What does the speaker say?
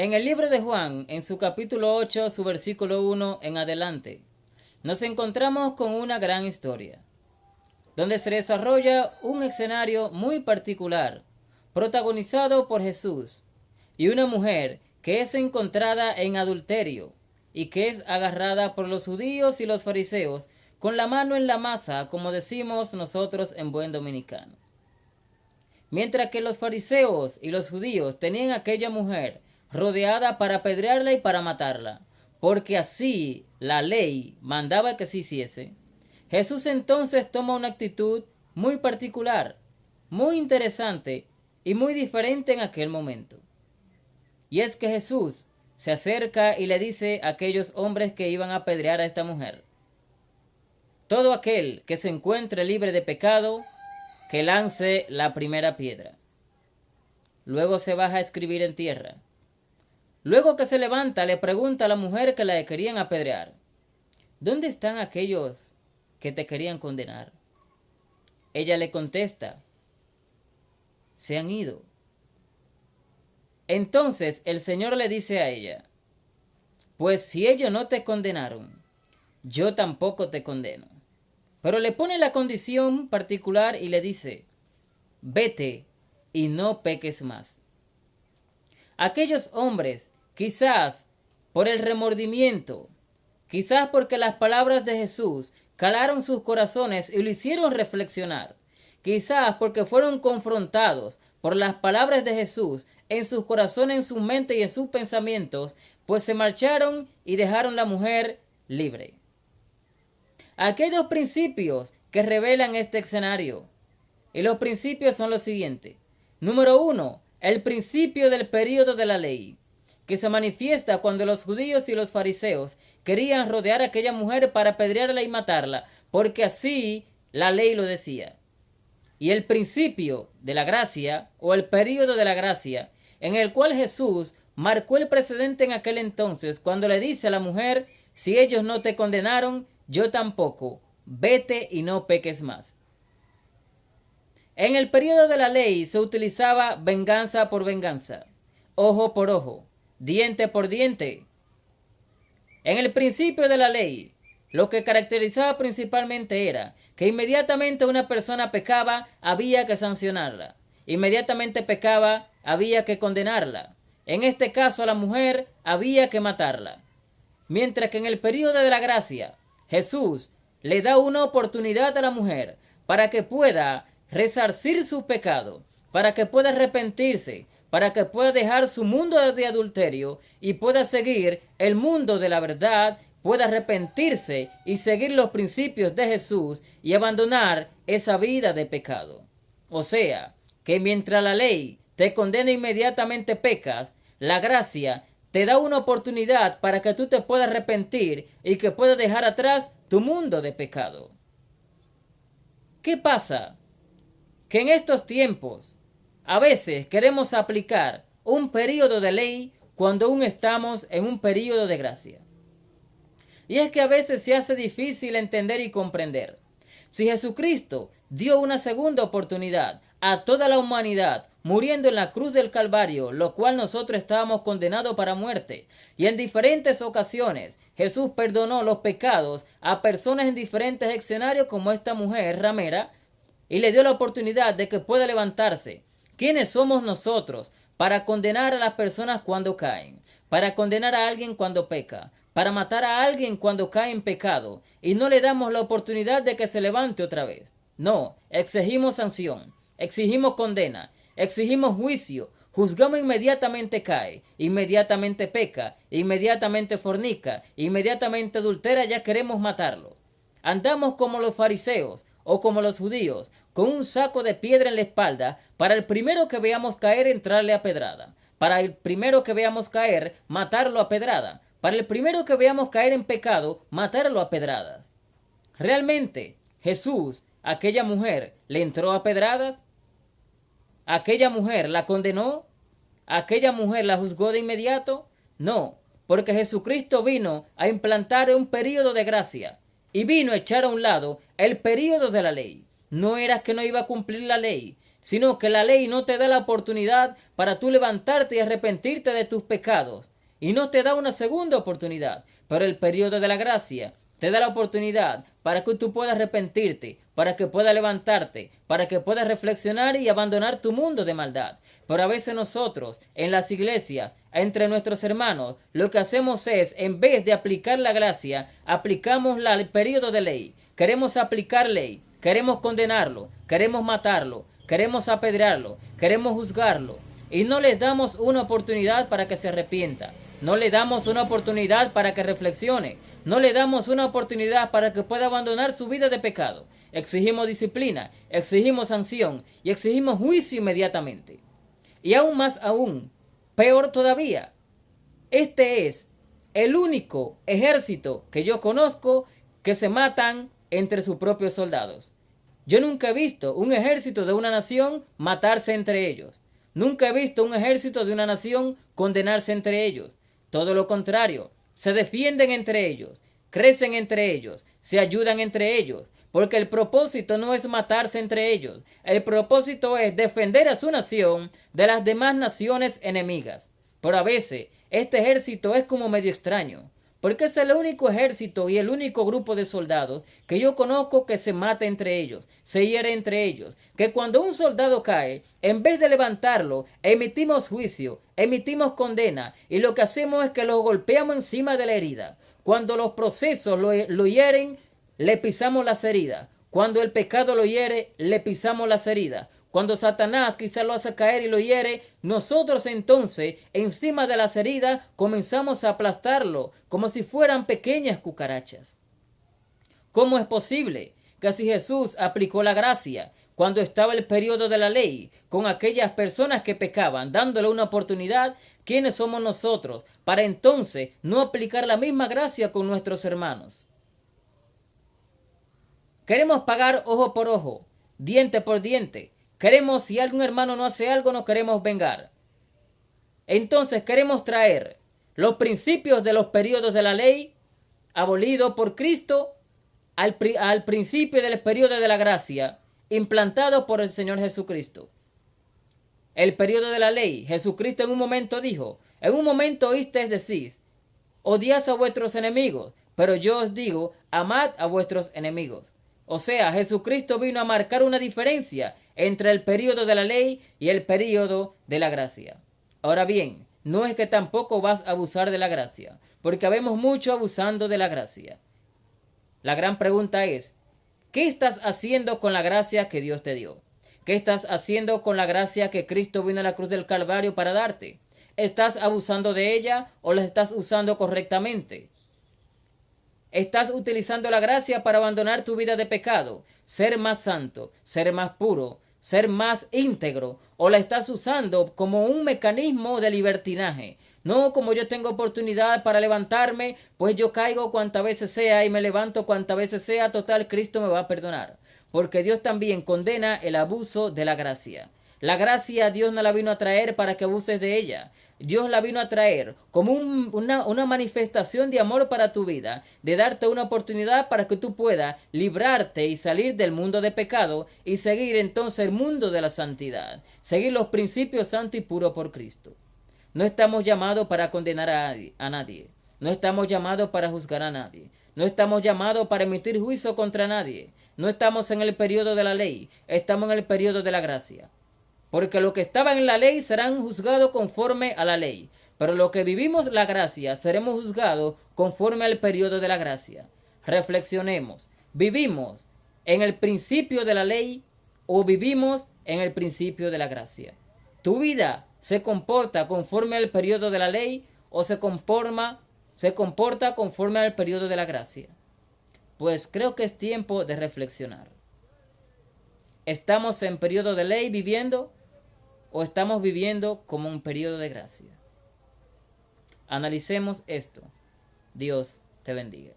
En el libro de Juan, en su capítulo 8, su versículo 1 en adelante, nos encontramos con una gran historia, donde se desarrolla un escenario muy particular, protagonizado por Jesús y una mujer que es encontrada en adulterio y que es agarrada por los judíos y los fariseos con la mano en la masa, como decimos nosotros en buen dominicano. Mientras que los fariseos y los judíos tenían a aquella mujer rodeada para apedrearla y para matarla, porque así la ley mandaba que se hiciese, Jesús entonces toma una actitud muy particular, muy interesante y muy diferente en aquel momento. Y es que Jesús se acerca y le dice a aquellos hombres que iban a apedrear a esta mujer: todo aquel que se encuentre libre de pecado, que lance la primera piedra. Luego se baja a escribir en tierra. Luego que se levanta, le pregunta a la mujer que la querían apedrear: ¿dónde están aquellos que te querían condenar? Ella le contesta: se han ido. Entonces el Señor le dice a ella: pues si ellos no te condenaron, yo tampoco te condeno. Pero le pone la condición particular y le dice: vete y no peques más. Aquellos hombres, quizás por el remordimiento, quizás porque las palabras de Jesús calaron sus corazones y lo hicieron reflexionar, quizás porque fueron confrontados por las palabras de Jesús en sus corazones, en su mente y en sus pensamientos, pues se marcharon y dejaron la mujer libre. Aquí hay dos principios que revelan este escenario, y los principios son los siguientes. Número 1, el principio del período de la ley, que se manifiesta cuando los judíos y los fariseos querían rodear a aquella mujer para apedrearla y matarla, porque así la ley lo decía. Y el principio de la gracia, o el período de la gracia, en el cual Jesús marcó el precedente en aquel entonces, cuando le dice a la mujer: si ellos no te condenaron, yo tampoco, vete y no peques más. En el período de la ley se utilizaba venganza por venganza, ojo por ojo, diente por diente. En el principio de la ley, lo que caracterizaba principalmente era que inmediatamente una persona pecaba, había que sancionarla. Inmediatamente pecaba, había que condenarla. En este caso a la mujer había que matarla. Mientras que en el período de la gracia, Jesús le da una oportunidad a la mujer para que pueda resarcir su pecado, para que pueda arrepentirse, para que pueda dejar su mundo de adulterio y pueda seguir el mundo de la verdad, pueda arrepentirse y seguir los principios de Jesús y abandonar esa vida de pecado. O sea, que mientras la ley te condena inmediatamente pecas, la gracia te da una oportunidad para que tú te puedas arrepentir y que puedas dejar atrás tu mundo de pecado. ¿Qué pasa? Que en estos tiempos a veces queremos aplicar un período de ley cuando aún estamos en un período de gracia. Y es que a veces se hace difícil entender y comprender. Si Jesucristo dio una segunda oportunidad a toda la humanidad, muriendo en la cruz del Calvario, lo cual nosotros estábamos condenados para muerte, y en diferentes ocasiones Jesús perdonó los pecados a personas en diferentes escenarios, como esta mujer ramera, y le dio la oportunidad de que pueda levantarse. ¿Quiénes somos nosotros para condenar a las personas cuando caen? Para condenar a alguien cuando peca, para matar a alguien cuando cae en pecado, y no le damos la oportunidad de que se levante otra vez. No, exigimos sanción, exigimos condena, exigimos juicio, juzgamos inmediatamente cae, inmediatamente peca, inmediatamente fornica, inmediatamente adultera, ya queremos matarlo. Andamos como los fariseos o como los judíos, con un saco de piedra en la espalda, para el primero que veamos caer entrarle a pedrada, para el primero que veamos caer matarlo a pedrada, para el primero que veamos caer en pecado matarlo a pedradas. ¿Realmente Jesús a aquella mujer le entró a pedradas? ¿A aquella mujer la condenó? ¿A aquella mujer la juzgó de inmediato? No, porque Jesucristo vino a implantar un período de gracia y vino a echar a un lado el período de la ley. No era que no iba a cumplir la ley, sino que la ley no te da la oportunidad para tú levantarte y arrepentirte de tus pecados, y no te da una segunda oportunidad, pero el periodo de la gracia te da la oportunidad para que tú puedas arrepentirte, para que puedas levantarte, para que puedas reflexionar y abandonar tu mundo de maldad. Pero a veces nosotros, en las iglesias, entre nuestros hermanos, lo que hacemos es, en vez de aplicar la gracia, aplicamos el periodo de ley. Queremos aplicar ley, queremos condenarlo, queremos matarlo, queremos apedrearlo, queremos juzgarlo. Y no les damos una oportunidad para que se arrepienta. No le damos una oportunidad para que reflexione. No le damos una oportunidad para que pueda abandonar su vida de pecado. Exigimos disciplina, exigimos sanción y exigimos juicio inmediatamente. Y aún más aún, peor todavía, este es el único ejército que yo conozco que se matan entre sus propios soldados. Yo nunca he visto un ejército de una nación matarse entre ellos. Nunca he visto un ejército de una nación condenarse entre ellos. Todo lo contrario, se defienden entre ellos, crecen entre ellos, se ayudan entre ellos, porque el propósito no es matarse entre ellos. El propósito es defender a su nación de las demás naciones enemigas. Pero a veces este ejército es como medio extraño, porque es el único ejército y el único grupo de soldados que yo conozco que se mata entre ellos, se hiere entre ellos, que cuando un soldado cae, en vez de levantarlo, emitimos juicio, emitimos condena, y lo que hacemos es que lo golpeamos encima de la herida. Cuando los procesos lo hieren, le pisamos las heridas. Cuando el pecado lo hiere, le pisamos las heridas. Cuando Satanás quizás lo hace caer y lo hiere, nosotros entonces, encima de las heridas, comenzamos a aplastarlo como si fueran pequeñas cucarachas. ¿Cómo es posible que si Jesús aplicó la gracia cuando estaba el periodo de la ley con aquellas personas que pecaban, dándole una oportunidad, quiénes somos nosotros para entonces no aplicar la misma gracia con nuestros hermanos? Queremos pagar ojo por ojo, diente por diente. Queremos, si algún hermano no hace algo, nos queremos vengar. Entonces queremos traer los principios de los periodos de la ley abolidos por Cristo al principio del periodo de la gracia implantado por el Señor Jesucristo. El periodo de la ley, Jesucristo en un momento dijo, en un momento oísteis decir, odiad a vuestros enemigos, pero yo os digo, amad a vuestros enemigos. O sea, Jesucristo vino a marcar una diferencia entre el periodo de la ley y el periodo de la gracia. Ahora bien, no es que tampoco vas a abusar de la gracia, porque vemos mucho abusando de la gracia. La gran pregunta es, ¿qué estás haciendo con la gracia que Dios te dio? ¿Qué estás haciendo con la gracia que Cristo vino a la cruz del Calvario para darte? ¿Estás abusando de ella o la estás usando correctamente? ¿Estás utilizando la gracia para abandonar tu vida de pecado, ser más santo, ser más puro, ser más íntegro? ¿O la estás usando como un mecanismo de libertinaje? No, como yo tengo oportunidad para levantarme, pues yo caigo cuantas veces sea y me levanto cuantas veces sea, total, Cristo me va a perdonar. Porque Dios también condena el abuso de la gracia. La gracia Dios no la vino a traer para que abuses de ella. Dios la vino a traer como una manifestación de amor para tu vida, de darte una oportunidad para que tú puedas librarte y salir del mundo de pecado y seguir entonces el mundo de la santidad, seguir los principios santos y puros por Cristo. No estamos llamados para condenar a nadie, no estamos llamados para juzgar a nadie, no estamos llamados para emitir juicio contra nadie, no estamos en el periodo de la ley, estamos en el periodo de la gracia. Porque lo que estaba en la ley serán juzgados conforme a la ley, pero lo que vivimos la gracia seremos juzgados conforme al periodo de la gracia. Reflexionemos, ¿vivimos en el principio de la ley o vivimos en el principio de la gracia? ¿Tu vida se comporta conforme al periodo de la ley o se comporta conforme al periodo de la gracia? Pues creo que es tiempo de reflexionar. ¿Estamos en periodo de ley viviendo o estamos viviendo como un periodo de gracia? Analicemos esto. Dios te bendiga.